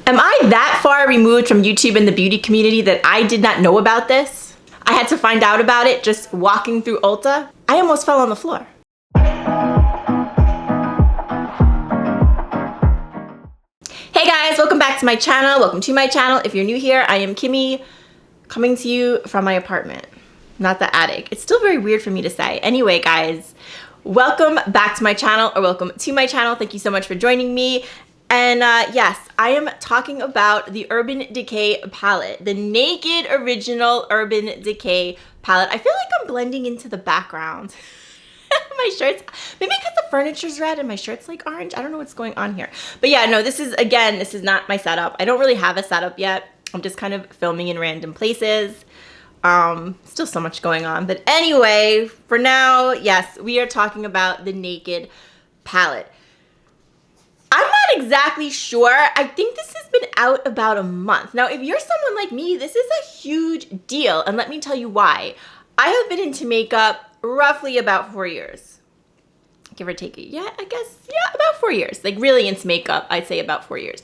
Am I that far removed from YouTube and the beauty community that I did not know about this? I had to find out about it just walking through Ulta. I almost fell on the floor. Hey guys, welcome back to my channel. Welcome to my channel. If you're new here, I am Kimmie, coming to you from my apartment, not the attic. It's still very weird for me to say. Anyway, guys, welcome back to my channel, or welcome to my channel. Thank you so much for joining me. And yes, I am talking about the Urban Decay palette, the Naked Original Urban Decay palette. I feel like I'm blending into the background. My shirt's, maybe because the furniture's red and my shirt's like orange. I don't know what's going on here. But yeah, no, this is not my setup. I don't really have a setup yet. I'm just kind of filming in random places. Still so much going on. But anyway, for now, yes, we are talking about the Naked palette. I'm not exactly sure. I think this has been out about a month. Now, if you're someone like me, this is a huge deal. And let me tell you why. I have been into makeup roughly about 4 years. Give or take it. Yeah, I guess, yeah, about 4 years. Like really into makeup, I'd say about 4 years.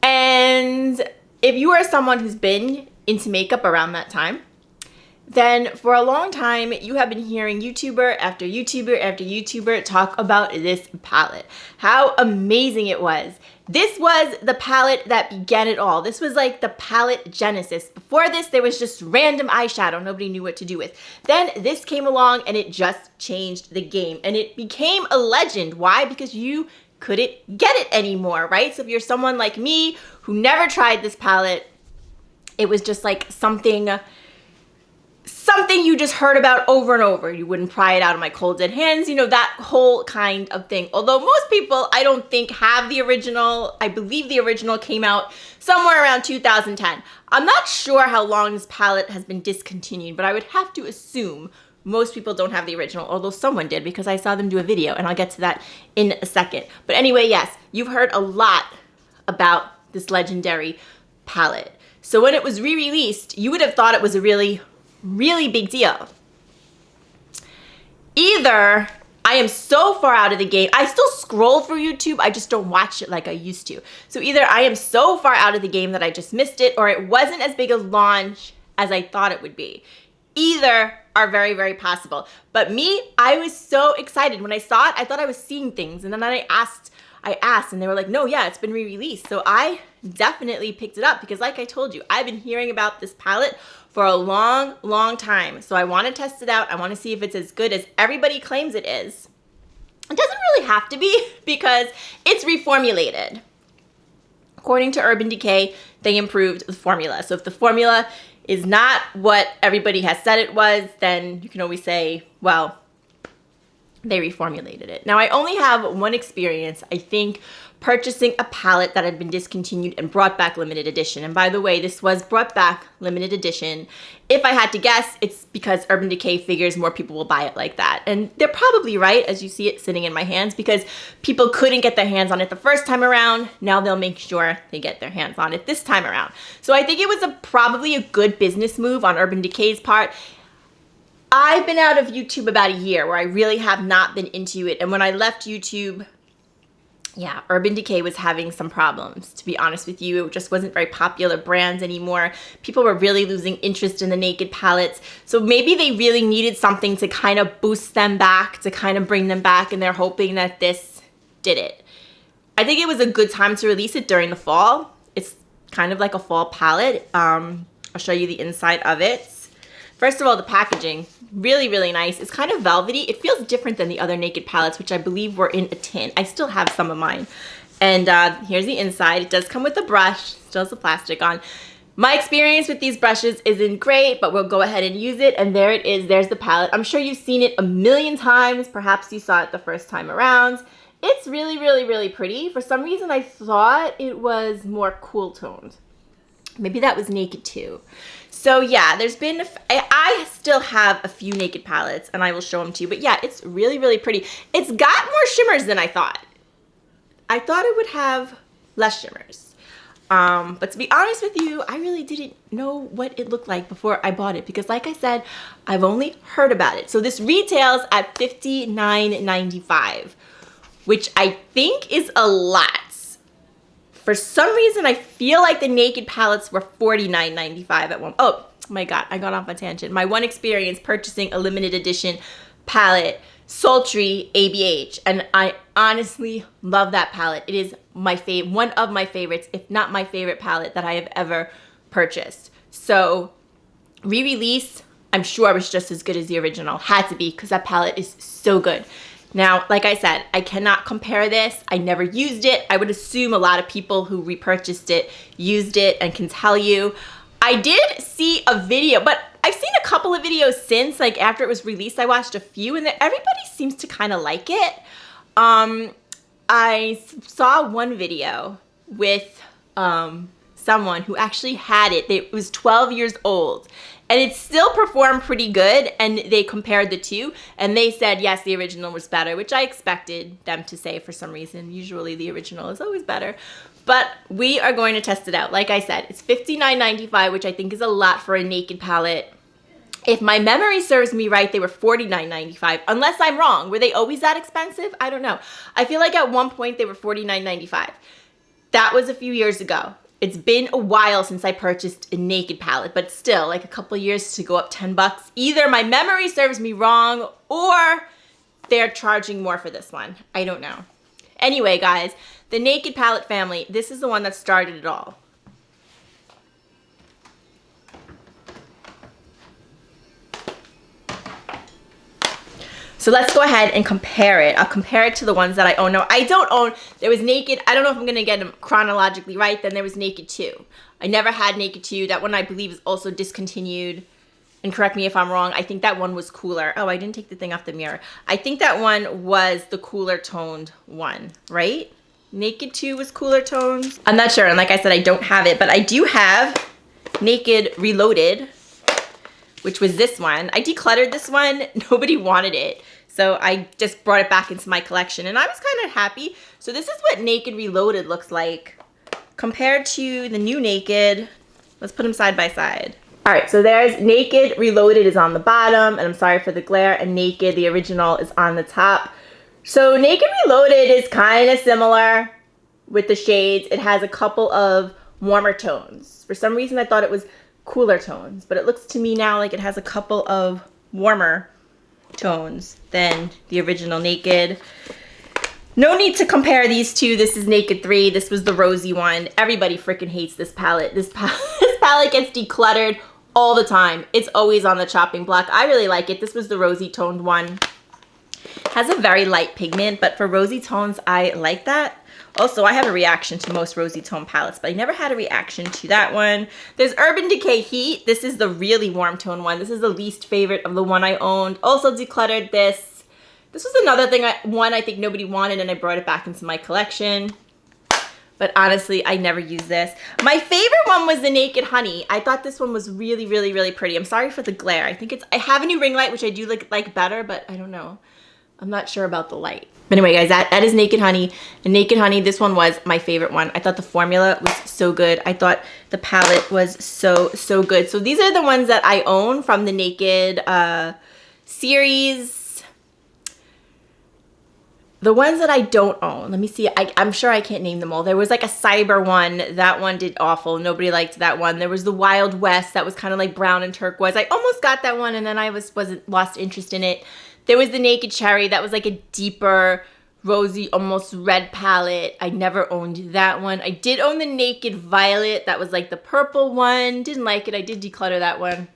And if you are someone who's been into makeup around that time, then for a long time, you have been hearing YouTuber after YouTuber after YouTuber talk about this palette. How amazing it was. This was the palette that began it all. This was like the palette genesis. Before this, there was just random eyeshadow nobody knew what to do with. Then this came along and it just changed the game. And it became a legend. Why? Because you couldn't get it anymore, right? So if you're someone like me who never tried this palette, it was just like something you just heard about over and over. You wouldn't pry it out of my cold dead hands, you know, that whole kind of thing. Although most people, I don't think, have the original. I believe the original came out somewhere around 2010. I'm not sure how long this palette has been discontinued, but I would have to assume most people don't have the original, although someone did because I saw them do a video, and I'll get to that in a second. But anyway, yes, you've heard a lot about this legendary palette. So when it was re-released, you would have thought it was a really big deal. Either I am so far out of the game, I still scroll through YouTube, I just don't watch it like I used to. So either I am so far out of the game that I just missed it, or it wasn't as big a launch as I thought it would be. Either are very, very possible. But me, I was so excited. When I saw it, I thought I was seeing things. And then I asked and they were like, no, yeah, it's been re-released. So I definitely picked it up because like I told you, I've been hearing about this palette for a long time. So I want to test it out. I want to see if it's as good as everybody claims it is. It doesn't really have to be because it's reformulated. According to Urban Decay, they improved the formula. So if the formula is not what everybody has said it was, then you can always say, well, they reformulated it. Now, I only have one experience, I think, purchasing a palette that had been discontinued and brought back limited edition. And by the way, this was brought back limited edition. If I had to guess, it's because Urban Decay figures more people will buy it like that. And they're probably right, as you see it sitting in my hands, because people couldn't get their hands on it the first time around. Now they'll make sure they get their hands on it this time around. So I think it was probably a good business move on Urban Decay's part. I've been out of YouTube about a year where I really have not been into it. And when I left YouTube, yeah, Urban Decay was having some problems, to be honest with you. It just wasn't very popular brands anymore. People were really losing interest in the Naked palettes. So maybe they really needed something to kind of boost them back, to kind of bring them back, and they're hoping that this did it. I think it was a good time to release it during the fall. It's kind of like a fall palette. I'll show you the inside of it. First of all, the packaging, really nice. It's kind of velvety. It feels different than the other Naked palettes, which I believe were in a tin. I still have some of mine. And here's the inside. It does come with a brush, still has the plastic on. My experience with these brushes isn't great, but we'll go ahead and use it. And there it is. There's the palette. I'm sure you've seen it a million times. Perhaps you saw it the first time around. It's really pretty. For some reason, I thought it was more cool toned. Maybe that was Naked too. So yeah, there's been, I still have a few Naked palettes and I will show them to you. But yeah, it's really pretty. It's got more shimmers than I thought. I thought it would have less shimmers. But to be honest with you, I really didn't know what it looked like before I bought it. Because like I said, I've only heard about it. So this retails at $59.95, which I think is a lot For some reason, I feel like the Naked palettes were $49.95 at one. Oh my God, I got off a tangent. My one experience purchasing a limited edition palette, Sultry ABH, and I honestly love that palette. It is my one of my favorites, if not my favorite palette that I have ever purchased. So re-release, I'm sure it was just as good as the original. Had to be, because that palette is so good. Now, like I said, I cannot compare this. I never used it. I would assume a lot of people who repurchased it used it and can tell you. I did see a video, but I've seen a couple of videos since, like after it was released. I watched a few, and everybody seems to kind of like it. I saw one video with someone who actually had it. It was 12 years old. And it still performed pretty good, and they compared the two, and they said, yes, the original was better, which I expected them to say for some reason. Usually the original is always better. But we are going to test it out. Like I said, it's $59.95, which I think is a lot for a Naked palette. If my memory serves me right, they were $49.95, unless I'm wrong. Were they always that expensive? I don't know. I feel like at one point they were $49.95. That was a few years ago. It's been a while since I purchased a Naked palette, but still, like a couple years to go up 10 bucks. Either my memory serves me wrong, or they're charging more for this one. I don't know. Anyway, guys, the Naked palette family, this is the one that started it all. So let's go ahead and compare it. I'll compare it to the ones that I own. Now, I don't own, there was Naked, I don't know if I'm going to get them chronologically right, then there was Naked 2. I never had Naked 2. That one I believe is also discontinued. And correct me if I'm wrong, I think that one was cooler. Oh, I didn't take the thing off the mirror. I think that one was the cooler toned one, right? Naked 2 was cooler tones. I'm not sure, and like I said, I don't have it, but I do have Naked Reloaded, which was this one. I decluttered this one. Nobody wanted it. So I just brought it back into my collection, and I was kind of happy. So this is what Naked Reloaded looks like compared to the new Naked. Let's put them side by side. All right, so there's Naked Reloaded is on the bottom, and I'm sorry for the glare, and Naked, the original, is on the top. So Naked Reloaded is kind of similar with the shades. It has a couple of warmer tones. For some reason, I thought it was cooler tones, but it looks to me now like it has a couple of warmer tones than the original Naked. No need to compare these two. This is Naked 3. This was the rosy one. Everybody freaking hates this palette. This palette gets decluttered all the time. It's always on the chopping block. I really like it. This was the rosy toned one. Has a very light pigment, but for rosy tones, I like that. Also, I have a reaction to most rosy tone palettes, but I never had a reaction to that one. There's Urban Decay Heat. This is the really warm tone one. This is the least favorite of the one I owned. Also decluttered this. This was another thing, one I think nobody wanted, and I brought it back into my collection. But honestly, I never used this. My favorite one was the Naked Honey. I thought this one was really, really, really pretty. I'm sorry for the glare. I have a new ring light, which I do like better, but I don't know. I'm not sure about the light. But anyway, guys, that is Naked Honey. And Naked Honey, this one was my favorite one. I thought the formula was so good. I thought the palette was so, so good. So these are the ones that I own from the Naked series. The ones that I don't own, let me see. I'm sure I can't name them all. There was like a cyber one. That one did awful. Nobody liked that one. There was the Wild West. That was kind of like brown and turquoise. I almost got that one, and then I wasn't lost interest in it. There was the Naked Cherry. That was like a deeper, rosy, almost red palette. I never owned that one. I did own the Naked Violet. That was like the purple one. Didn't like it. I did declutter that one.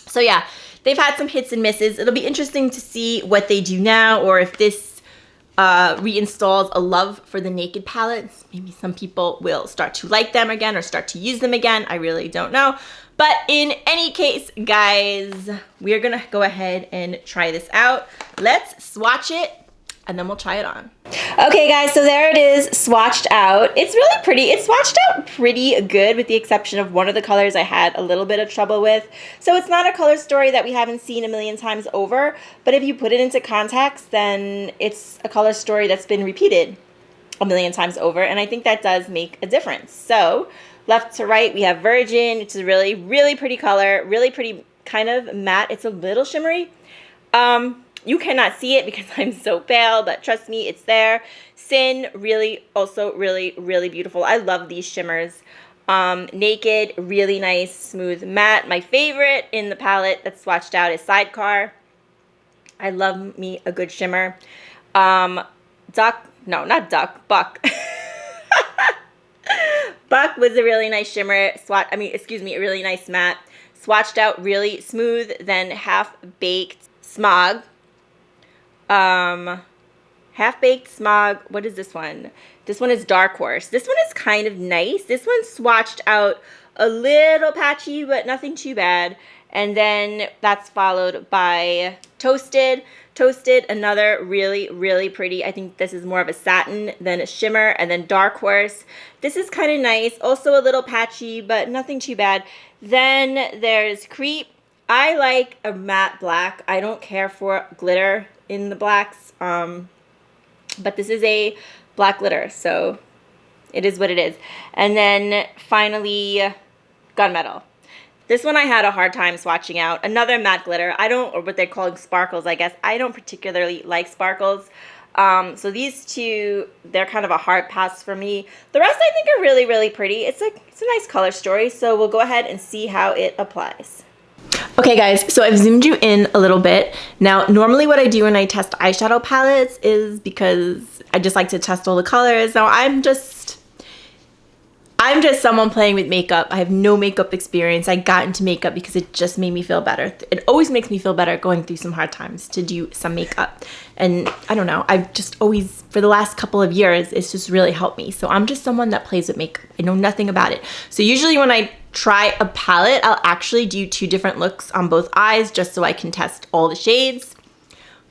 So yeah, they've had some hits and misses. It'll be interesting to see what they do now, or if this reinstalls a love for the Naked palettes. Maybe some people will start to like them again or start to use them again. I really don't know. But in any case, guys, we're going to go ahead and try this out. Let's swatch it, and then we'll try it on. Okay, guys, so there it is, swatched out. It's really pretty. It's swatched out pretty good, with the exception of one of the colors I had a little bit of trouble with. So it's not a color story that we haven't seen a million times over, but if you put it into context, then it's a color story that's been repeated a million times over, and I think that does make a difference. So left to right, we have Virgin. It's a really, really pretty color, really pretty, kind of matte. It's a little shimmery. You cannot see it because I'm so pale, but trust me, it's there. Sin, really, also really, really beautiful. I love these shimmers. Naked, really nice, smooth matte. My favorite in the palette that's swatched out is Sidecar. I love me a good shimmer. Buck. Buck was a really nice shimmer. A really nice matte. Swatched out really smooth, then Half-Baked Smog. Half-Baked Smog. What is this one? This one is Dark Horse. This one is kind of nice. This one swatched out a little patchy, but nothing too bad. And then that's followed by Toasted. Toasted, another really, really pretty. I think this is more of a satin than a shimmer. And then Dark Horse. This is kind of nice. Also a little patchy, but nothing too bad. Then there's Creep. I like a matte black. I don't care for glitter in the blacks. But this is a black glitter, so it is what it is. And then finally, Gunmetal. This one I had a hard time swatching out. Another matte glitter. Or what they're calling sparkles, I guess. I don't particularly like sparkles. So these two, they're kind of a hard pass for me. The rest I think are really, really pretty. It's a nice color story, so we'll go ahead and see how it applies. Okay guys, so I've zoomed you in a little bit. Now, normally what I do when I test eyeshadow palettes is because I just like to test all the colors. Now, I'm just someone playing with makeup. I have no makeup experience. I got into makeup because it just made me feel better. It always makes me feel better going through some hard times to do some makeup. And I don't know, I've just always, for the last couple of years, it's just really helped me. So I'm just someone that plays with makeup. I know nothing about it. So usually when I try a palette, I'll actually do 2 different looks on both eyes just so I can test all the shades.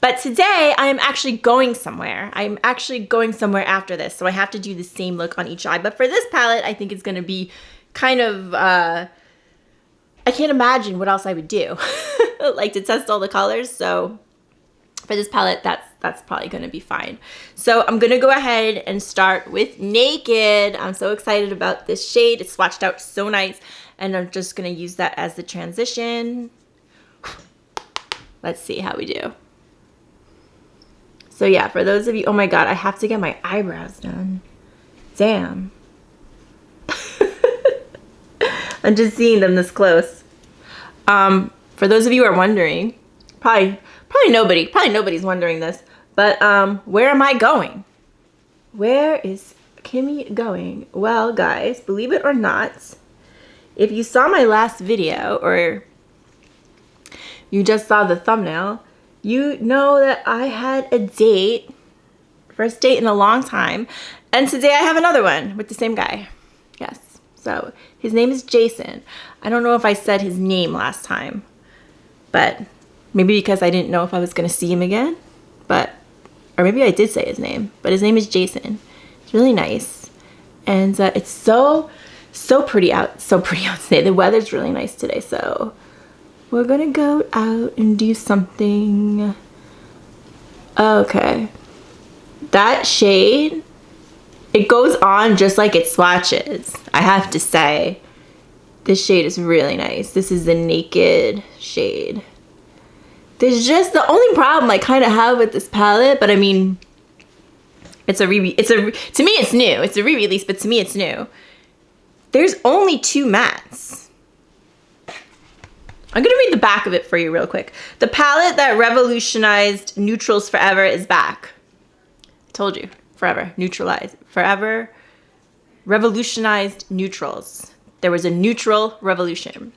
But today, I am actually going somewhere. I'm actually going somewhere after this, so I have to do the same look on each eye. But for this palette, I think it's going to be kind of, I can't imagine what else I would do, like to test all the colors. So for this palette, that's probably going to be fine. So I'm going to go ahead and start with Naked. I'm so excited about this shade. It's swatched out so nice, and I'm just going to use that as the transition. Let's see how we do. So yeah, for those of you, oh my God, I have to get my eyebrows done. Damn. I'm just seeing them this close. For those of you who are wondering, probably nobody's wondering this, but where am I going? Where is Kimmie going? Well, guys, believe it or not, if you saw my last video or you just saw the thumbnail, you know that I had a date, first date in a long time, and today I have another one with the same guy. Yes, so his name is Jason. I don't know if I said his name last time, but maybe because I didn't know if I was going to see him again, or maybe I did say his name, but his name is Jason. It's really nice, and it's so pretty out today. The weather's really nice today, so we're gonna go out and do something. Okay. That shade, it goes on just like it swatches. I have to say, this shade is really nice. This is the Naked shade. There's just the only problem I kind of have with this palette, but I mean, to me it's new. It's a re-release, but to me it's new. There's only 2 mattes. I'm going to read the back of it for you real quick. The palette that revolutionized neutrals forever is back. I told you, forever, revolutionized neutrals. There was a neutral revolution.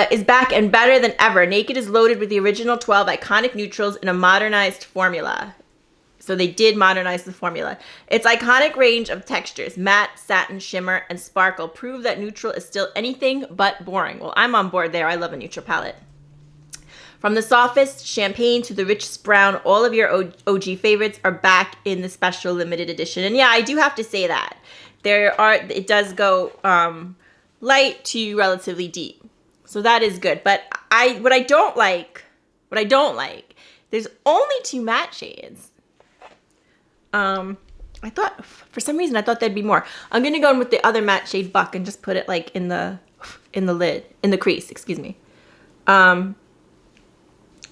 Is back and better than ever. Naked is loaded with the original 12 iconic neutrals in a modernized formula. So they did modernize the formula. Its iconic range of textures, matte, satin, shimmer, and sparkle, prove that neutral is still anything but boring. Well, I'm on board there. I love a neutral palette. From the softest champagne to the richest brown, all of your OG favorites are back in the special limited edition. And yeah, I do have to say that. It does go light to relatively deep. So that is good. But what I don't like, there's only 2 matte shades. I thought, for some reason, I thought there'd be more. I'm going to go in with the other matte shade Buck and just put it like in the crease, excuse me.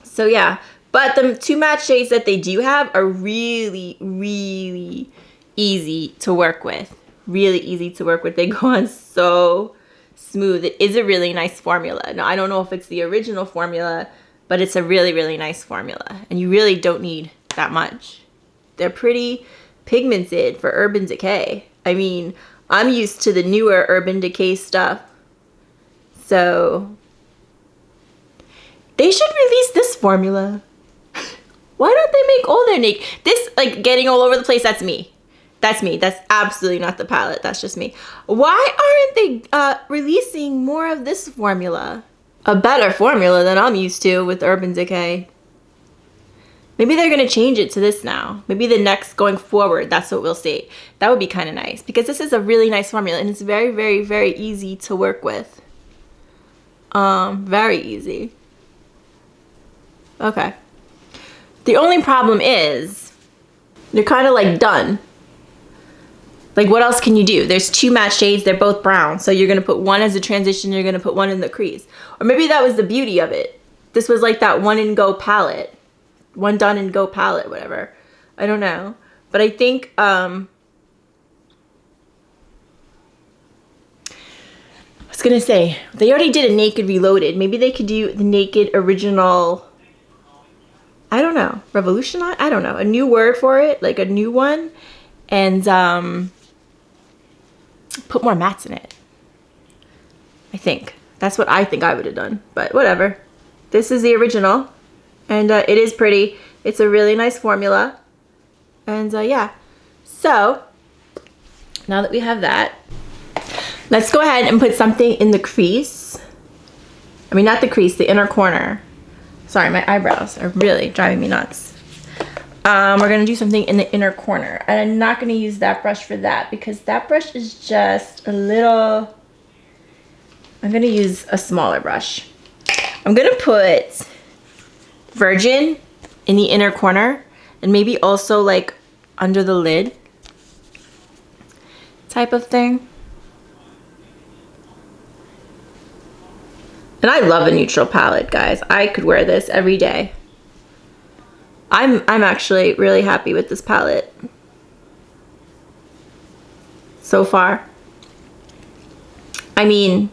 So yeah, But the 2 matte shades that they do have are really, really easy to work with. Really easy to work with. They go on so smooth. It is a really nice formula. Now, I don't know if it's the original formula, but it's a really, really nice formula. And you really don't need that much. They're pretty pigmented for Urban Decay. I mean, I'm used to the newer Urban Decay stuff. So they should release this formula. Why don't they make all their naked? This, like, getting all over the place, that's me. That's me. That's absolutely not the palette. That's just me. Why aren't they releasing more of this formula? A better formula than I'm used to with Urban Decay. Maybe they're going to change it to this now. Maybe the next going forward, that's what we'll see. That would be kind of nice. Because this is a really nice formula. And it's very, very, very easy to work with. Very easy. Okay. The only problem is, they're kind of like done. Like, what else can you do? There's 2 matte shades, they're both brown. So you're gonna put one as a transition, you're gonna put one in the crease. Or maybe that was the beauty of it. This was like that one and go palette. One done and go palette, whatever. I don't know. But I think, I was gonna say, they already did a Naked Reloaded. Maybe they could do the Naked Original, I don't know, revolutionize? I don't know, a new word for it, like a new one, and put more mattes in it. I think. That's what I think I would have done, but whatever. This is the original, and it is pretty. It's a really nice formula, and yeah. So, now that we have that, let's go ahead and put something in the crease. I mean, not the crease, the inner corner. Sorry, my eyebrows are really driving me nuts. We're gonna do something in the inner corner. And I'm not gonna use that brush for that because that brush is just a little, I'm gonna use a smaller brush. I'm gonna put Virgin in the inner corner and maybe also like under the lid type of thing. And I love a neutral palette, guys. I could wear this every day. I'm actually really happy with this palette so far. I mean,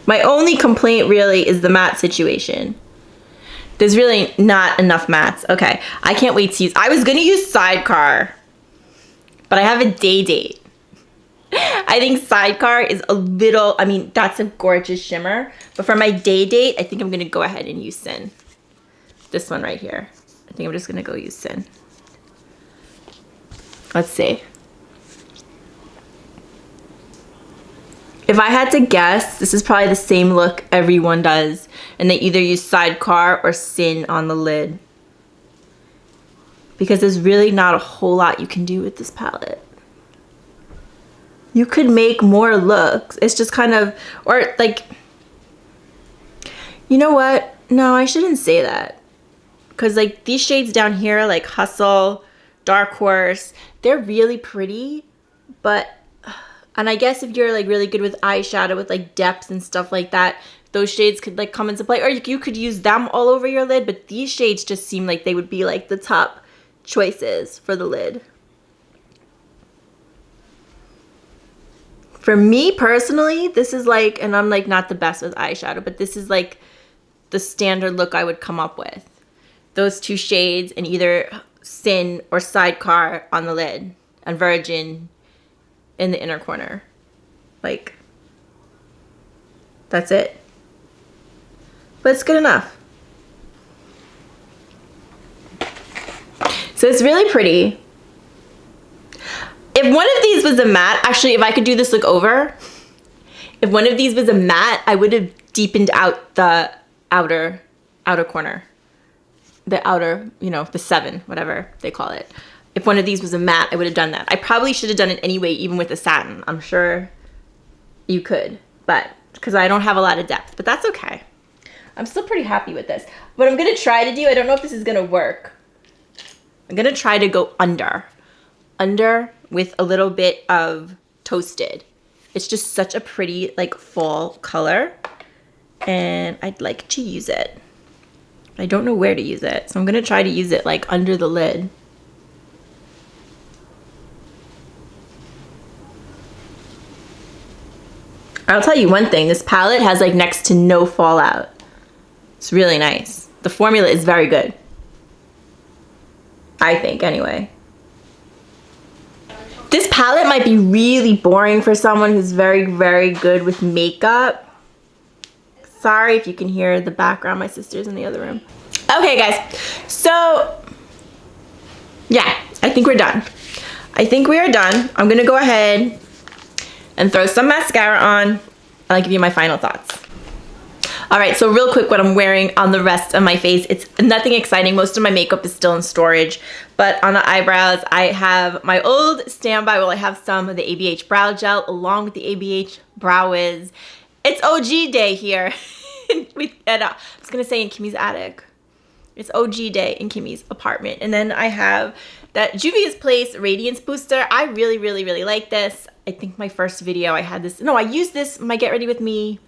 my only complaint really is the matte situation. There's really not enough mattes. Okay, I can't wait to use, I was gonna use Sidecar, but I have a day date. I think Sidecar is a little, I mean, that's a gorgeous shimmer. But for my day date, I think I'm going to go ahead and use Sin. This one right here. I think I'm just going to go use Sin. Let's see. If I had to guess, this is probably the same look everyone does. And they either use Sidecar or Sin on the lid. Because there's really not a whole lot you can do with this palette. You could make more looks. It's just kind of, or like, you know what? No, I shouldn't say that. Because like these shades down here, like Hustle, Dark Horse, they're really pretty. But, and I guess if you're like really good with eyeshadow with like depth and stuff like that, those shades could like come into play. Or you could use them all over your lid. But these shades just seem like they would be like the top choices for the lid. For me personally, this is like, and I'm like not the best with eyeshadow, but this is like the standard look I would come up with. Those 2 shades and either Sin or Sidecar on the lid and Virgin in the inner corner. Like, that's it. But it's good enough. So it's really pretty. If one of these was a matte, actually, if I could do this look over, if one of these was a matte, I would have deepened out the outer corner. The outer, you know, the 7, whatever they call it. If one of these was a matte, I would have done that. I probably should have done it anyway, even with the satin. I'm sure you could, but because I don't have a lot of depth, but that's okay. I'm still pretty happy with this. What I'm gonna try to do, I don't know if this is gonna work. I'm gonna try to go under with a little bit of Toasted. It's just such a pretty like fall color. and I'd like to use it. I don't know where to use it, so I'm gonna try to use it like under the lid. I'll tell you one thing, this palette has like next to no fallout. It's really nice. The formula is very good. I think, anyway. This palette might be really boring for someone who's very, very good with makeup. Sorry if you can hear the background. My sister's in the other room. Okay, guys. So, yeah, I think we're done. I think we are done. I'm going to go ahead and throw some mascara on, and I'll give you my final thoughts. All right, so real quick, what I'm wearing on the rest of my face, it's nothing exciting. Most of my makeup is still in storage, but on the eyebrows, I have my old standby. Well, I have some of the ABH Brow Gel along with the ABH Brow Wiz. It's OG day here. I was gonna say in Kimmie's attic. It's OG day in Kimmie's apartment. And then I have that Juvia's Place Radiance Booster. I really, really, really like this. I think my first video I had this. No, I used this my Get Ready With Me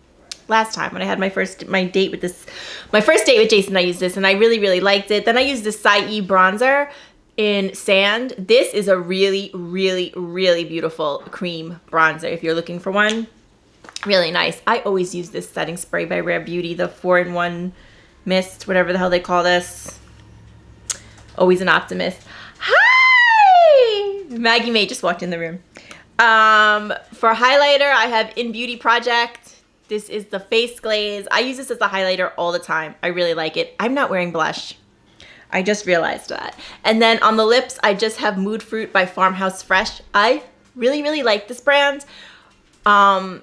last time when I had my first date with Jason. I used this and I really, really liked it. Then I used this Sai bronzer in Sand. This is a really, really, really beautiful cream bronzer if you're looking for one. Really nice. I always use this setting spray by Rare Beauty, the 4-in-1 mist, whatever the hell they call this. Always an optimist. Hi! Maggie May just walked in the room. For highlighter, I have In Beauty Project. This is the Face Glaze. I use this as a highlighter all the time. I really like it. I'm not wearing blush. I just realized that. And then on the lips, I just have Mood Fruit by Farmhouse Fresh. I really, really like this brand. I'm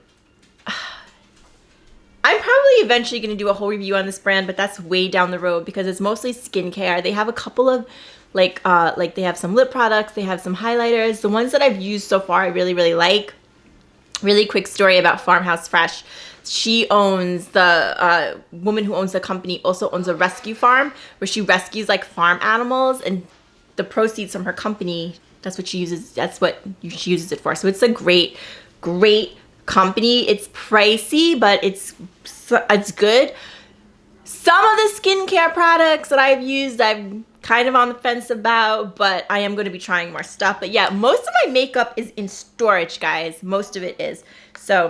probably eventually going to do a whole review on this brand, but that's way down the road because it's mostly skincare. They have a couple of like they have some lip products, they have some highlighters. The ones that I've used so far I really, really like. Really quick story about Farmhouse Fresh. She owns, the woman who owns the company also owns a rescue farm where she rescues like farm animals, and the proceeds from her company, that's what she uses, she uses it for. So it's a great, great company. It's pricey, but it's good. Some of the skincare products that I've used, I'm kind of on the fence about, but I am going to be trying more stuff. But yeah, most of my makeup is in storage, guys. Most of it is. So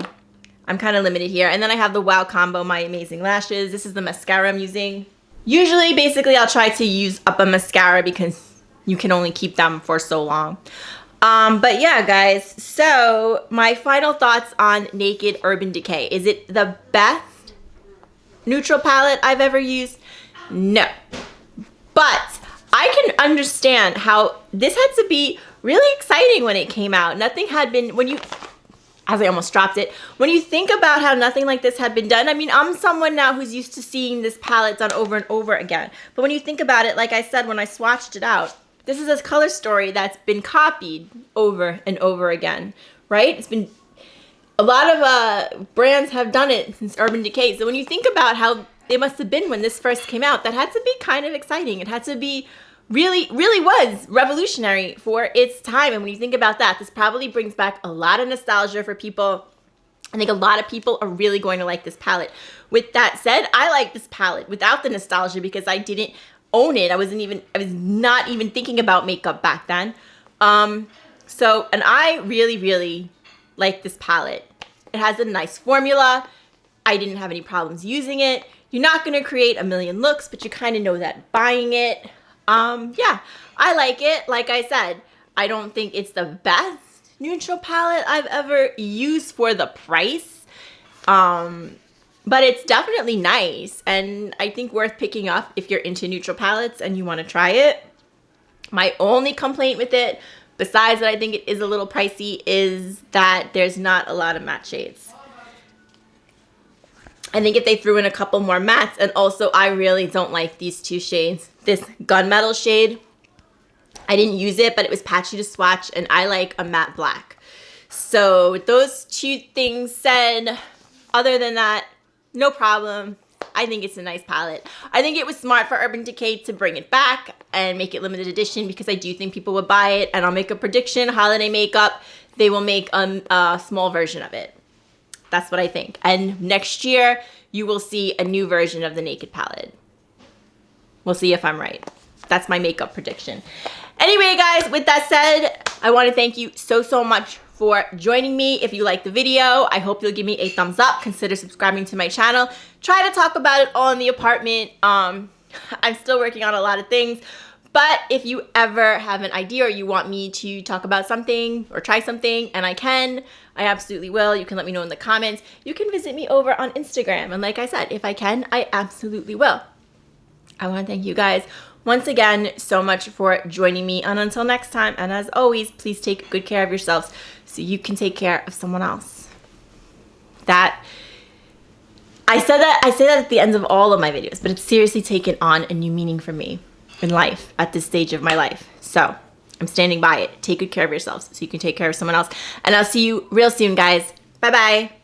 I'm kind of limited here. And then I have the Wow Combo My Amazing Lashes. This is the mascara I'm using. Usually, basically, I'll try to use up a mascara because you can only keep them for so long. But yeah, guys, so my final thoughts on Naked Urban Decay. Is it the best neutral palette I've ever used? No. But I can understand how this had to be really exciting when it came out. Nothing had been, as I almost dropped it, when you think about how nothing like this had been done, I mean, I'm someone now who's used to seeing this palette done over and over again. But when you think about it, like I said, when I swatched it out, this is a color story that's been copied over and over again, right? It's been, a lot of brands have done it since Urban Decay. So when you think about how it must have been when this first came out, that had to be kind of exciting. It had to be really, really was revolutionary for its time. And when you think about that, this probably brings back a lot of nostalgia for people. I think a lot of people are really going to like this palette. With that said, I like this palette without the nostalgia because I didn't own it. I was not even thinking about makeup back then. And I really, really like this palette. It has a nice formula. I didn't have any problems using it. You're not going to create a million looks, but you kind of know that buying it. Yeah, I like it. Like I said, I don't think it's the best neutral palette I've ever used for the price. But it's definitely nice, and I think worth picking up if you're into neutral palettes and you want to try it. My only complaint with it, besides that I think it is a little pricey, is that there's not a lot of matte shades. I think if they threw in a couple more mattes, and also I really don't like these two shades. This gunmetal shade, I didn't use it, but it was patchy to swatch, and I like a matte black. So with those two things said, other than that, no problem. I think it's a nice palette. I think it was smart for Urban Decay to bring it back and make it limited edition because I do think people would buy it, and I'll make a prediction, holiday makeup, they will make a small version of it. That's what I think. And next year, you will see a new version of the Naked palette. We'll see if I'm right. That's my makeup prediction. Anyway, guys, with that said, I want to thank you so much for joining me. If you liked the video, I hope you'll give me a thumbs up. Consider subscribing to my channel. Try to talk about it all in the apartment. I'm still working on a lot of things, but if you ever have an idea or you want me to talk about something or try something, and I absolutely will. You can let me know in the comments. You can visit me over on Instagram. And like I said, if I can, I absolutely will. I want to thank you guys once again so much for joining me. And until next time, and as always, please take good care of yourselves so you can take care of someone else. I say that at the end of all of my videos, but it's seriously taken on a new meaning for me in life at this stage of my life. So I'm standing by it. Take good care of yourselves so you can take care of someone else. And I'll see you real soon, guys. Bye-bye.